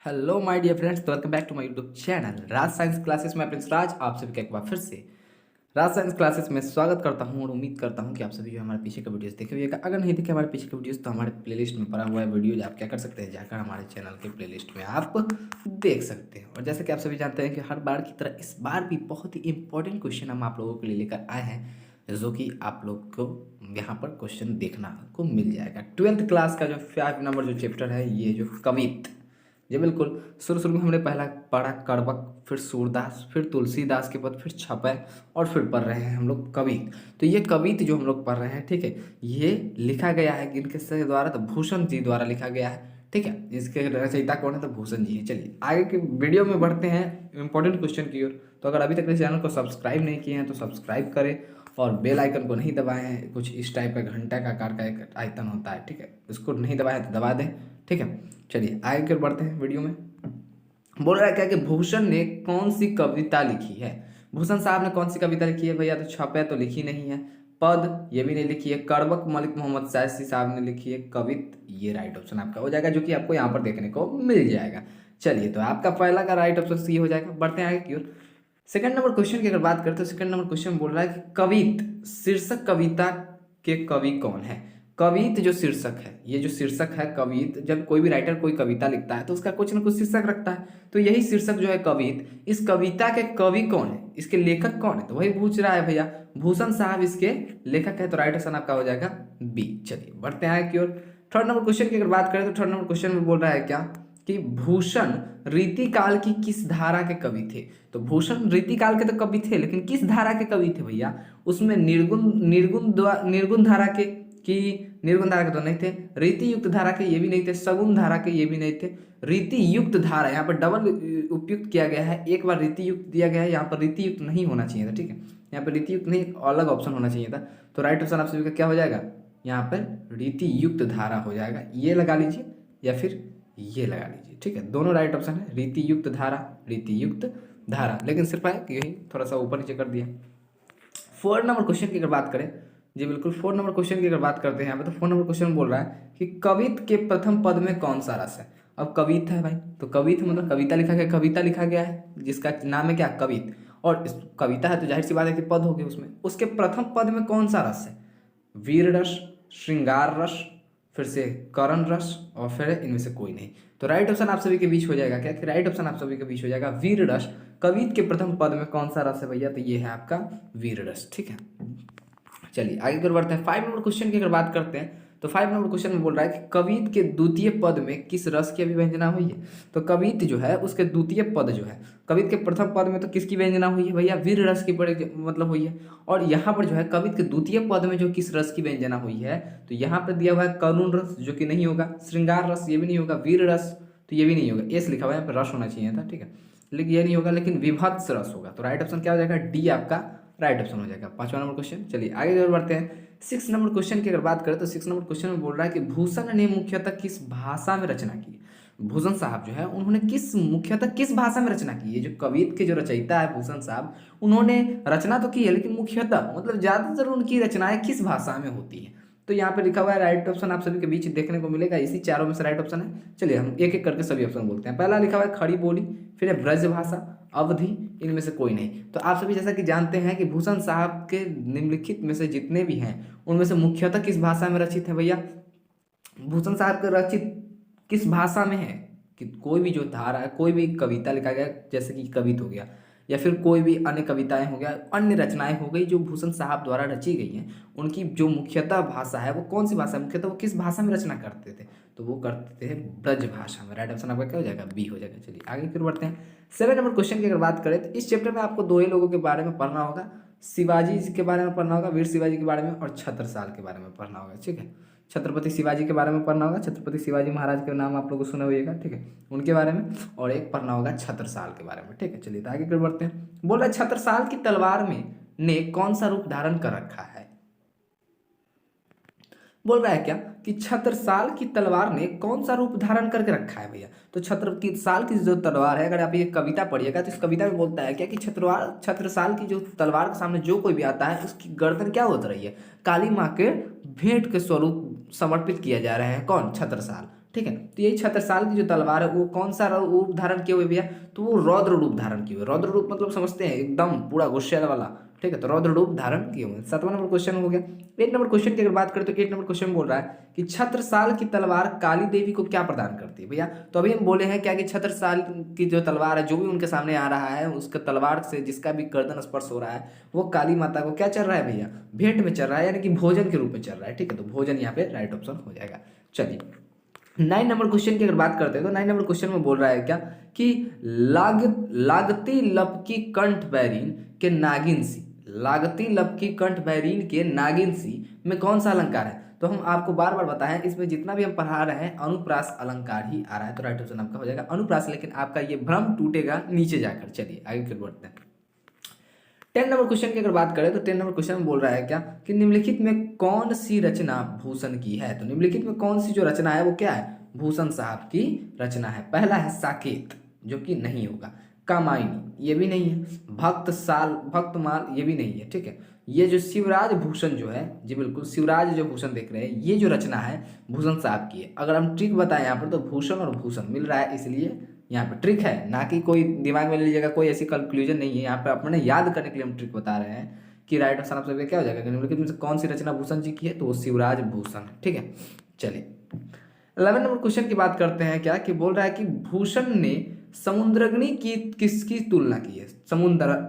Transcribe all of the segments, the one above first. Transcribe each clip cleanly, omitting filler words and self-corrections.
Hello my dear friends, welcome back to my YouTube channel Raj science classes में Prince Raj आप सभी का एक बार फिर से राज साइंस क्लासेस में स्वागत करता हूं और उम्मीद करता हूं कि आप सभी जो हमारे पीछे का वीडियोस देखे हुए। अगर नहीं देखे हमारे पीछे के वीडियोस तो हमारे प्लेलिस्ट में पड़ा हुआ है वीडियोज, आप क्या कर सकते हैं, जाकर हमारे चैनल के प्लेलिस्ट में आप देख सकते हैं। और जैसे कि आप सभी जानते हैं कि हर बार की तरह इस बार भी बहुत ही इंपॉर्टेंट क्वेश्चन हम आप लोगों के लिए लेकर आए हैं, जो कि आप लोग को यहाँ पर क्वेश्चन देखना को मिल जाएगा। 12th क्लास का जो 5 नंबर जो चैप्टर है, ये जो कवित, जी बिल्कुल। शुरू में हमने पहला पढ़ा कड़वक, फिर सूरदास, फिर तुलसीदास के पद, फिर छपै, और फिर पढ़ रहे हैं हम लोग कवित। तो ये कवित जो हम लोग पढ़ रहे हैं, ठीक है, ये लिखा गया है किनके से द्वारा, तो भूषण जी द्वारा लिखा गया है, ठीक है। इसके रचयिता कौन है, तो भूषण जी है। चलिए आगे के वीडियो में बढ़ते हैं इंपॉर्टेंट क्वेश्चन की ओर। तो अगर अभी तक इस चैनल को सब्सक्राइब नहीं किए हैं तो सब्सक्राइब करें और बेल आइकन को नहीं दबाए हैं, कुछ इस टाइप का घंटा का आकार का एक आइकन होता है, ठीक है, उसको नहीं दबाए तो दबा दें, ठीक है। चलिए आगे की ओर बढ़ते हैं वीडियो में। बोल रहा है क्या कि भूषण ने कौन सी कविता लिखी है। भूषण साहब ने कौन सी कविता लिखी है भैया, तो छपे तो लिखी नहीं है, पद ये भी नहीं लिखी है, कड़वक मलिक मोहम्मद शायसी साहब ने लिखी है, कवित ये राइट ऑप्शन आपका हो जाएगा, जो कि आपको यहाँ पर देखने को मिल जाएगा। चलिए तो आपका पहला का राइट ऑप्शन सी हो जाएगा। बढ़ते हैं आगे की ओर। सेकंड नंबर क्वेश्चन की अगर बात करें तो सेकंड नंबर क्वेश्चन बोल रहा है कि कवित शीर्षक कविता के कवि कौन है। कवित जो शीर्षक है, ये जो शीर्षक है कवित, जब कोई भी राइटर कोई कविता लिखता है तो उसका कुछ ना कुछ शीर्षक रखता है, तो यही शीर्षक जो है कवित, इस कविता के कवि कौन है, इसके लेखक कौन है, तो वही पूछ रहा है भैया। भूषण साहब इसके लेखक है, तो राइट आंसर आपका हो जाएगा बी। चलिए बढ़ते हैं की ओर। थर्ड नंबर क्वेश्चन की अगर बात करें तो थर्ड नंबर क्वेश्चन में बोल रहा है क्या कि भूषण रीतिकाल की किस धारा के कवि थे। तो भूषण रीतिकाल के तो कवि थे, लेकिन किस धारा के कवि थे भैया, उसमें निर्गुण धारा के, कि निर्गुण धारा के तो नहीं थे, रीति युक्त धारा के ये भी नहीं थे, सगुण धारा के ये भी नहीं थे, रीति युक्त धारा, यहाँ पर डबल उपयुक्त किया गया है, एक बार रीति युक्त दिया गया है, यहाँ पर रीति युक्त नहीं होना चाहिए था, ठीक है, यहाँ पर रीति युक्त नहीं, अलग ऑप्शन होना चाहिए था। तो राइट ऑप्शन आप सभी का क्या हो जाएगा, यहाँ पर रीति युक्त धारा हो जाएगा, ये लगा लीजिए या फिर ये लगा लीजिए, ठीक है, दोनों राइट ऑप्शन है, रीति युक्त धारा, रीति युक्त धारा, लेकिन सिर्फ है कि यही थोड़ा सा ऊपर नीचे कर दिया। 4 नंबर क्वेश्चन की अगर बात करें, जी बिल्कुल 4 नंबर क्वेश्चन की अगर बात करते हैं यहाँ पे, तो 4 नंबर क्वेश्चन बोल रहा है कि कवित के प्रथम पद में कौन सा रस है। अब कवित है भाई, तो कवित मतलब कविता लिखा गया, कविता लिखा गया है जिसका नाम है क्या, कवित, और इस कविता है तो जाहिर सी बात है कि पद हो गए उसमें, उसके प्रथम पद में कौन सा रस है, वीर रस, श्रृंगार रस, फिर से करण रस, और फिर इनमें से कोई नहीं। तो राइट ऑप्शन आप सभी के बीच हो जाएगा क्या, कि राइट ऑप्शन आप सभी के बीच हो जाएगा वीर रस। कवित के प्रथम पद में कौन सा रस है भैया, तो ये है आपका वीर रस, ठीक है। चलिए आगे की ओर बढ़ते हैं। 5 नंबर क्वेश्चन की अगर बात करते हैं तो 5 नंबर क्वेश्चन में बोल रहा है कि कवित के द्वितीय पद में किस रस की अभिव्यंजना हुई है। तो कवित जो है उसके द्वितीय पद जो है, कवित के प्रथम पद में तो किसकी व्यंजना हुई है भैया, वीर रस की मतलब हुई है, और यहाँ पर जो है कवित के द्वितीय पद में जो किस रस की व्यंजना हुई है, तो यहाँ पर दिया हुआ है करुण रस, जो कि नहीं होगा, श्रृंगार रस ये भी नहीं होगा, वीर रस तो ये भी नहीं होगा, एस लिखा हुआ है यहाँ पर, रस होना चाहिए था, ठीक है, लेकिन ये नहीं होगा, लेकिन विभत्स रस होगा। तो राइट ऑप्शन क्या हो जाएगा, डी आपका राइट ऑप्शन हो जाएगा। 5वां नंबर क्वेश्चन। चलिए आगे की ओर बढ़ते हैं। 6 नंबर क्वेश्चन की अगर बात करें तो 6 नंबर क्वेश्चन में बोल रहा है कि भूषण ने मुख्यतः किस भाषा में रचना की। भूषण साहब जो है उन्होंने मुख्यतः किस भाषा में रचना की है। जो कवित के जो रचयिता है भूषण साहब, उन्होंने रचना तो की है, लेकिन मुख्यतः मतलब ज्यादातर उनकी रचनाएं किस भाषा में होती है। तो यहाँ पे लिखा हुआ है, राइट ऑप्शन आप सभी के बीच देखने को मिलेगा, इसी चारों में से राइट ऑप्शन है। चलिए हम एक एक करके सभी ऑप्शन बोलते हैं। पहला लिखा हुआ है खड़ी बोली, फिर है ब्रज भाषा, अवधि, इनमें से कोई नहीं। तो आप सभी जैसा कि जानते हैं कि भूषण साहब के निम्नलिखित में से जितने भी हैं उनमें से मुख्यतः किस भाषा में रचित है भैया, भूषण साहब के रचित किस भाषा में है, कि कोई भी जो धारा है, कोई भी कविता लिखा गया जैसे कि कवित हो गया, या फिर कोई भी अन्य कविताएं हो गया, अन्य रचनाएं हो गई जो भूषण साहब द्वारा रची गई हैं, उनकी जो मुख्यतः भाषा है वो कौन सी भाषा है, मुख्यतः वो किस भाषा में रचना करते थे, तो वो करते थे ब्रज भाषा में। राइट ऑप्शन आपका क्या हो जाएगा, बी हो जाएगा। चलिए आगे फिर बढ़ते हैं। 7 नंबर क्वेश्चन की अगर बात करें तो इस चैप्टर में आपको दो ही लोगों के बारे में पढ़ना होगा, शिवाजी के बारे में पढ़ना होगा, वीर शिवाजी के बारे में, और छत्रसाल के बारे में पढ़ना होगा, ठीक है। छत्रपति शिवाजी के बारे में पढ़ना होगा, छत्रपति शिवाजी महाराज के नाम आप लोग सुने होइएगा, ठीक है, उनके बारे में, और एक पढ़ना होगा छत्रसाल के बारे में, ठीक है। चलिए तो आगे फिर बढ़ते हैं। बोल रहे छत्रसाल की तलवार में ने कौन सा रूप धारण कर रखा है। बोल रहा है क्या कि छत्रसाल की तलवार ने कौन सा रूप धारण करके रखा है भैया। तो छत्रसाल की जो तलवार है, अगर आप ये कविता पढ़िएगा तो इस कविता में बोलता है क्या कि छत्रसाल की जो तलवार के सामने जो कोई भी आता है उसकी गर्दन क्या होती रही है, काली माँ के भेंट के स्वरूप समर्पित किया जा रहा है, कौन, छत्रसाल, ठीक है। तो यही छत्रसाल की जो तलवार है वो कौन सा रूप धारण किए हुए भैया, तो वो रौद्र रूप धारण किए हुए। रौद्र रूप मतलब समझते हैं एकदम पूरा गुस्से वाला, ठीक है। तो रौद्र रूप धारण किए हुए। 7वां नंबर क्वेश्चन हो गया। 8 नंबर क्वेश्चन की अगर बात करें तो 8 नंबर क्वेश्चन बोल रहा है कि छत्रसाल की तलवार काली देवी को क्या प्रदान करती है भैया। तो अभी हम बोले हैं क्या कि छत्रसाल की जो तलवार है, जो भी उनके सामने आ रहा है, उसका तलवार से जिसका भी गर्दन स्पर्श हो रहा है वो काली माता को क्या चल रहा है भैया, भेंट में चल रहा है, यानी कि भोजन के रूप में चल रहा है, ठीक है। तो भोजन यहाँ पे राइट ऑप्शन हो जाएगा। चलिए 9 नंबर क्वेश्चन की अगर बात करते हैं तो 9 नंबर क्वेश्चन में बोल रहा है क्या कि लागती लपकी कंठ बैरीन के नागिन सी, लागती लपकी कंठ बैरीन के नागिन सी में कौन सा अलंकार है। तो हम आपको बार बार बताएं, इसमें जितना भी हम पढ़ा रहे हैं अनुप्रास अलंकार ही आ रहा है। तो राइट ऑप्शन आपका हो जाएगा अनुप्रास, लेकिन आपका ये भ्रम टूटेगा नीचे जाकर। चलिए आगे फिर बढ़ते हैं। 10 नंबर क्वेश्चन की अगर बात करें तो 10 नंबर क्वेश्चन में बोल रहा है क्या कि निम्नलिखित में कौन सी रचना भूषण की है। तो निम्नलिखित में कौन सी जो रचना है वो क्या है, भूषण साहब की रचना है। पहला है साकेत, जो कि नहीं होगा। कामायनी, ये भी नहीं है। भक्तमाल, ये भी नहीं है, ठीक है। ये जो शिवराज भूषण जो है, जी बिल्कुल शिवराज जो भूषण देख रहे हैं, ये जो रचना है भूषण साहब की है। अगर हम ट्रिक बताएं यहाँ पर तो भूषण और भूषण मिल रहा है, इसलिए यहाँ पे ट्रिक है, ना कि कोई दिमाग में ले लीजिएगा, कोई ऐसी कंक्लूजन नहीं है। यहाँ पे अपने याद करने के लिए हम ट्रिक बता रहे हैं कि राइट आंसर आप सबका क्या हो जाएगा, निम्नलिखित में से कौन सी रचना भूषण जी की है, तो वो शिवराज भूषण, ठीक है। चलिए 11 नंबर क्वेश्चन की बात करते हैं क्या कि बोल रहा है कि भूषण ने समुद्राग्नि की किसकी तुलना की है।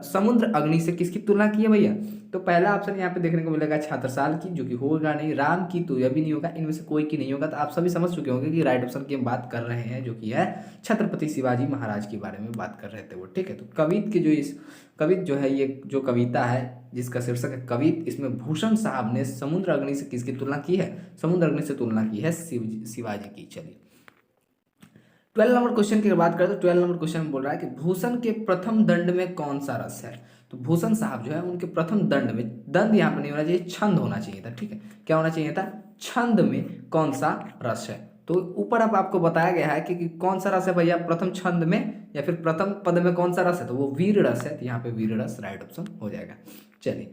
समुद्र अग्नि से किसकी तुलना की है भैया। तो पहला ऑप्शन यहाँ पे देखने को मिलेगा छत्रसाल की, जो कि होगा नहीं। राम की तो यह भी नहीं होगा। इनमें से कोई की नहीं होगा। तो आप सभी समझ चुके होंगे कि राइट ऑप्शन की हम बात कर रहे हैं, जो कि है छत्रपति शिवाजी महाराज के बारे में बात कर रहे थे वो, ठीक है। तो कवित की जो इस कवित जो है, ये जो कविता है जिसका शीर्षक है कवित, इसमें भूषण साहब ने समुद्र अग्नि से किसकी तुलना की है, समुद्र अग्नि से तुलना की है शिवाजी की। चलिए 12 नंबर क्वेश्चन की बात करें तो 12 नंबर क्वेश्चन में बोल रहा है कि भूषण के प्रथम दंड में कौन सा रस है। तो भूषण साहब जो है उनके प्रथम दंड में, दंड यहाँ पर नहीं होना चाहिए, छंद होना चाहिए था, ठीक है। क्या होना चाहिए था, छंद में कौन सा रस है। तो ऊपर अब आपको बताया गया है कि कौन सा रस है भैया, प्रथम छंद में या फिर प्रथम पद में कौन सा रस है, तो वो वीर रस है। तो यहाँ पे वीर रस राइट ऑप्शन हो जाएगा। चलिए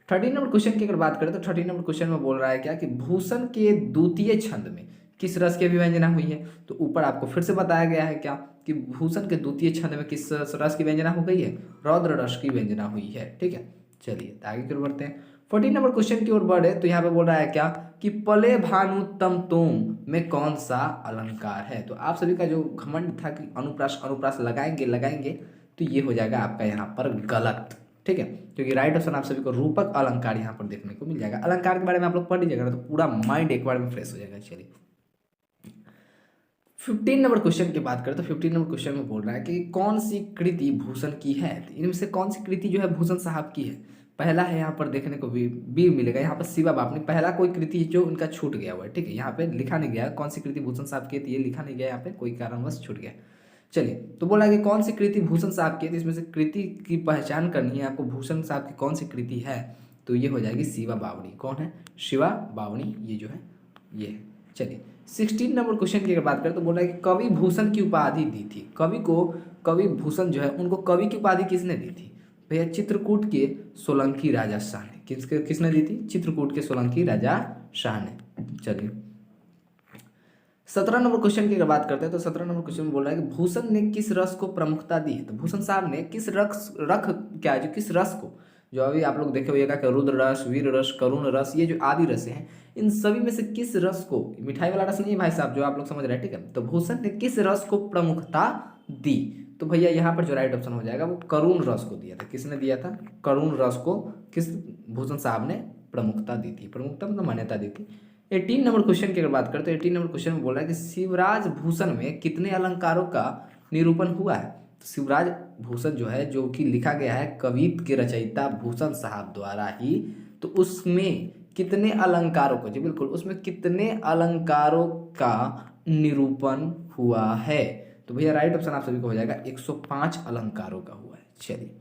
13 नंबर क्वेश्चन की अगर बात करें तो 13 नंबर क्वेश्चन में बोल रहा है क्या कि भूषण के द्वितीय छंद में किस रस की अभिव्यंजना हुई है। तो ऊपर आपको फिर से बताया गया है क्या कि भूषण के द्वितीय छंद में किस रस की व्यंजना हो गई है, रौद्र रस की व्यंजना हुई है, ठीक है। चलिए आगे की ओर बढ़ते हैं। 14 नंबर क्वेश्चन की ओर बढ़े तो यहाँ पे बोल रहा है क्या कि पले भानु तम तोम में कौन सा अलंकार है। तो आप सभी का जो घमंड था कि अनुप्रास अनुप्रास लगाएंगे तो ये हो जाएगा आपका यहाँ पर गलत, ठीक है। क्योंकि राइट ऑप्शन आप सभी को रूपक अलंकार यहाँ पर देखने को मिल जाएगा। अलंकार के बारे में आप लोग पढ़ लीजिएगा तो पूरा माइंड एक बार में फ्रेश हो जाएगा। चलिए 15 नंबर क्वेश्चन की बात करें तो 15 नंबर क्वेश्चन में बोल रहा है कि कौन सी कृति भूषण की है। तो इनमें से कौन सी कृति जो है भूषण साहब की है। पहला है यहाँ पर देखने को भी मिलेगा, यहाँ पर शिवा बापनी, पहला कोई कृति जो उनका छूट गया हुआ है, ठीक है। यहाँ पे लिखा नहीं गया कौन सी कृति भूषण साहब की है, ये लिखा नहीं गया यहाँ पे, कोई कारणवश छूट गया। चलिए तो बोला कि कौन सी कृति भूषण साहब की है। तो इसमें से कृति की पहचान करनी है आपको, भूषण साहब की कौन सी कृति है, तो ये हो जाएगी शिवा बावड़ी। कौन है, शिवा बावड़ी, ये जो है ये है। चलिए 16 नंबर क्वेश्चन की अगर बात करें तो बोल रहा है कि कवि भूषण की उपाधि दी थी। कवि भूषण जो है उनको कवि की उपाधि किसने दी थी भैया, चित्रकूट के सोलंकी राजा शाह ने। किसने दी थी, चित्रकूट के सोलंकी राजा शाह ने। चलिए 17 नंबर क्वेश्चन की अगर बात करते हैं तो 17 नंबर क्वेश्चन में बोल रहा है कि भूषण ने किस रस को प्रमुखता दी है। तो भूषण साहब ने किस किस रस को, जो अभी आप लोग देखे होइएगा कि रुद्र रस, वीर रस, करुण रस, ये जो आदि रस हैं, इन सभी में से किस रस को, मिठाई वाला रस नहीं है भाई साहब जो आप लोग समझ रहे हैं, ठीक है। तो भूषण ने किस रस को प्रमुखता दी। तो भैया यहाँ पर जो राइट ऑप्शन हो जाएगा वो करुण रस को दिया था। किसने दिया था, करुण रस को किस भूषण साहब ने प्रमुखता दी थी, प्रमुखता मतलब मान्यता दी थी। 18 नंबर क्वेश्चन की अगर बात करें तो 18 नंबर क्वेश्चन में बोल रहा है कि शिवराज भूषण में कितने अलंकारों का निरूपण हुआ है। तो शिवराज भूषण जो है, जो कि लिखा गया है कवित के रचयिता भूषण साहब द्वारा ही, तो उसमें कितने अलंकारों को, जी बिल्कुल, उसमें कितने अलंकारों का निरूपण हुआ है। तो भैया राइट ऑप्शन आप सभी को हो जाएगा 105 अलंकारों का हुआ है। चलिए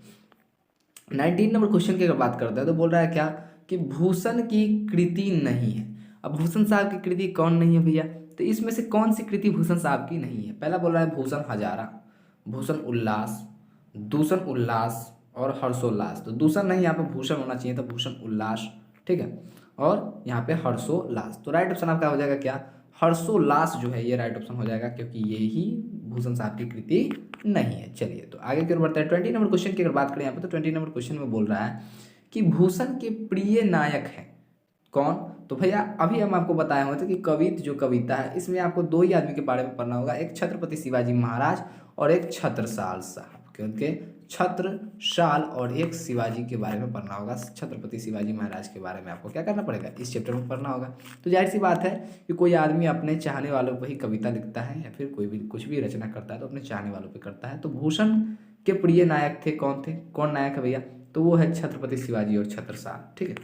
19 नंबर क्वेश्चन की अगर बात करते हैं तो बोल रहा है क्या कि भूषण की कृति नहीं है। अब भूषण साहब की कृति कौन नहीं है भैया, तो इसमें से कौन सी कृति भूषण साहब की नहीं है। पहला बोल रहा है भूषण हजारा, भूषण उल्लास, दूषण उल्लास और हर्षोल्लास। तो दूषण नहीं, यहाँ पे भूषण होना चाहिए था, भूषण उल्लास, ठीक है। और यहाँ पे हर्षोल्लास। तो राइट ऑप्शन आपका हो जाएगा क्या, हर्षोल्लास जो है ये राइट ऑप्शन हो जाएगा, क्योंकि ये ही भूषण साहब की कृति नहीं है। चलिए तो आगे की ओर बढ़ते हैं। 20 नंबर क्वेश्चन की अगर बात करें यहाँ पे, तो 20 नंबर क्वेश्चन में बोल रहा है कि भूषण के प्रिय नायक हैं कौन। तो भैया अभी हम आपको बताए हुए थे कि कवित जो कविता है इसमें आपको दो ही आदमी के बारे में पढ़ना होगा, एक छत्रपति शिवाजी महाराज और एक छत्रसाल साहब, क्योंकि छत्रसाल और एक शिवाजी के बारे में पढ़ना होगा। छत्रपति शिवाजी महाराज के बारे में आपको क्या करना पड़ेगा, इस चैप्टर में पढ़ना होगा। तो जाहिर सी बात है कि कोई आदमी अपने चाहने वालों पर ही कविता लिखता है या फिर कोई भी कुछ भी रचना करता है तो अपने चाहने वालों पर करता है। तो भूषण के प्रिय नायक थे, कौन नायक है भैया, तो वो है छत्रपति शिवाजी और छत्रसाल। ठीक है,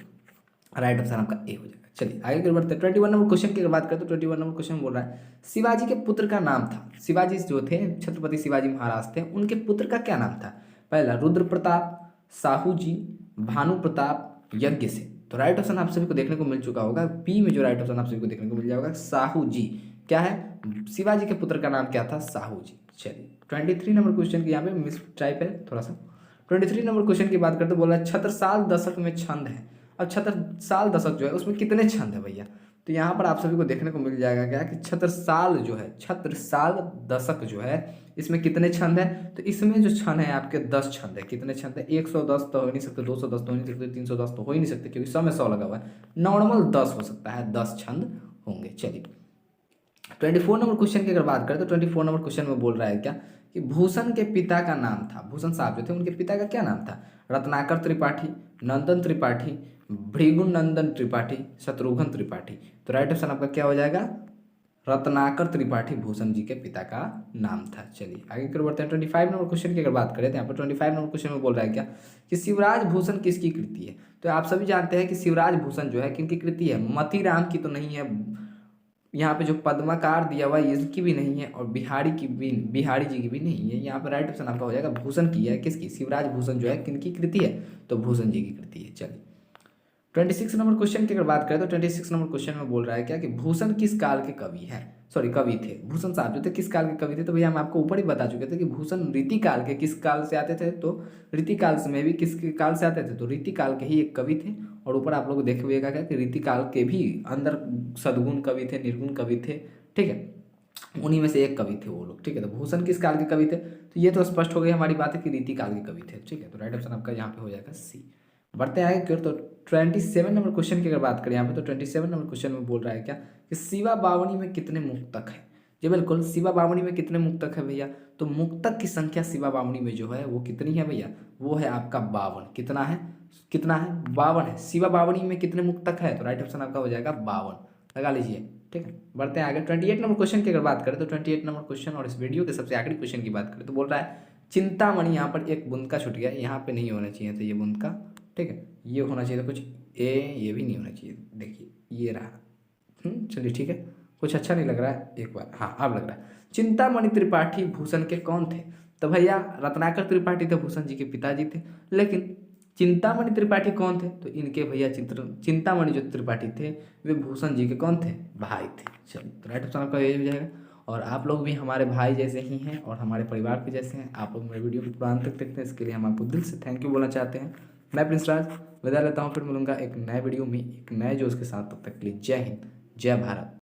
राइट ऑप्शन आपका ए हो जाएगा। चलिए आगे की बढ़ते हैं। 21 नंबर क्वेश्चन की अगर बात करें तो 21 नंबर क्वेश्चन बोल रहा है शिवाजी के पुत्र का नाम था। शिवाजी जो थे, छत्रपति शिवाजी महाराज थे, उनके पुत्र का क्या नाम था। पहला रुद्र प्रताप, साहू जी, भानु प्रताप, यज्ञ से। तो राइट ऑप्शन आप सभी को देखने को मिल चुका होगा, बी में जो राइट ऑप्शन आप सभी को देखने को मिल जाएगा साहू जी। क्या है, शिवाजी के पुत्र का नाम क्या था, साहू जी। चलिए 23 नंबर क्वेश्चन की यहाँ पे मिस टाइप है थोड़ा सा। 23 नंबर क्वेश्चन की बात करते बोला छत्रसाल दशक में छंद है। अब छत्रसाल दशक जो है उसमें कितने छंद है भैया, तो यहाँ पर आप सभी को देखने को मिल जाएगा क्या कि छत्रसाल जो है, छत्रसाल दशक जो है इसमें कितने छंद है, तो इसमें जो छंद है आपके 10 छंद है। कितने छंद है, 110 तो हो नहीं सकते, 210 तो हो नहीं सकते, 310 तो हो ही नहीं सकते, क्योंकि 100 में 100 लगा हुआ है। नॉर्मल 10 हो सकता है, 10 छंद होंगे। चलिए 24 नंबर क्वेश्चन की अगर बात करें तो 24 नंबर क्वेश्चन में बोल रहा है क्या कि भूषण के पिता का नाम था, भूषण साहब जो थे उनके पिता का क्या नाम था, रत्नाकर त्रिपाठी, नंदन त्रिपाठी, भृगुन नंदन त्रिपाठी, शत्रुघ्न त्रिपाठी। तो राइट ऑप्शन आपका क्या हो जाएगा, रत्नाकर त्रिपाठी भूषण जी के पिता का नाम था। चलिए आगे की ओर बढ़ते हैं। 25 नंबर क्वेश्चन की अगर बात करें तो यहाँ पर 25 नंबर क्वेश्चन में बोल रहा है क्या कि शिवराज भूषण किसकी कृति है। तो आप सभी जानते हैं कि शिवराज भूषण जो है किनकी कृति है, मतीराम की तो नहीं है, यहाँ पे जो पद्माकार दिया हुआ है इसकी भी नहीं है, और बिहारी जी की भी नहीं है। यहाँ पे राइट ऑप्शन आपका हो जाएगा भूषण की है, किसकी, शिवराज भूषण जो है किनकी कृति है, तो भूषण जी की कृति है। चलिए 26 नंबर क्वेश्चन की अगर बात करें तो 26 नंबर क्वेश्चन में बोल रहा है क्या कि भूषण किस काल के कवि हैं, कवि थे। भूषण साहब जो थे किस काल के कवि थे, तो भैया हम आपको ऊपर ही बता चुके थे कि भूषण रीति काल के किस काल से आते थे, तो रीति काल में भी किस काल से आते थे, तो रीति काल के ही एक कवि थे। और ऊपर आप लोग देखे हुए क्या कि रीति काल के भी अंदर सद्गुण कवि थे, निर्गुण कवि थे। ठीक है, उन्हीं में से एक कवि थे वो लोग। ठीक है, तो भूषण किस काल के कवि थे, तो ये तो स्पष्ट हो गई हमारी बात है कि रीति काल के कवि थे। ठीक है, तो राइट ऑप्शन आपका यहाँ पे हो जाएगा सी। बढ़ते आगे क्यों, तो 27 नंबर क्वेश्चन की अगर बात करें यहाँ पे, तो 27 नंबर क्वेश्चन में बोल रहा है क्या कि शिवा बावनी में कितने मुक्तक है। जी बिल्कुल, शिवा बावनी में कितने मुक्तक है भैया, तो मुक्तक की संख्या शिवा बावनी में जो है वो कितनी है भैया, वो है आपका 52। कितना है 52 है। शिवा बावनी में कितने मुक्तक है, तो राइट ऑप्शन आपका हो जाएगा 52, लगा लीजिए। ठीक है, बढ़ते हैं आगे। 28 नंबर क्वेश्चन की अगर बात करें तो 28 नंबर क्वेश्चन और इस वीडियो के सबसे आखिरी क्वेश्चन की बात करें तो बोल रहा है चिंतामणि, यहाँ पर एक बुंद का छूट गया, यहाँ पे नहीं होना चाहिए था ये बुंद का। ठीक है, ये होना चाहिए था कुछ ये भी नहीं होना चाहिए, देखिए ये रहा। चलिए ठीक है, कुछ अच्छा नहीं लग रहा है, एक बार हाँ अब लग रहा है। चिंतामणि त्रिपाठी भूषण के कौन थे, तो भैया रत्नाकर त्रिपाठी थे, भूषण जी के पिताजी थे। लेकिन चिंतामणि त्रिपाठी कौन थे, तो इनके भैया चिंतामणि जो त्रिपाठी थे वे भूषण जी के कौन थे, भाई थे। चलिए तो राइट ऑप्शन आपका यही हो जाएगा। और आप लोग भी हमारे भाई जैसे ही हैं और हमारे परिवार के जैसे हैं। आप लोग मेरे वीडियो को पूरा अंत तक देखते हैं, इसके लिए हम आपको दिल से थैंक यू बोलना चाहते हैं। मैं प्रिंस राज विदा लेता हूँ, फिर मिलूंगा एक नए वीडियो में एक नए जोश के साथ। तब तक के लिए जय हिंद, जय भारत।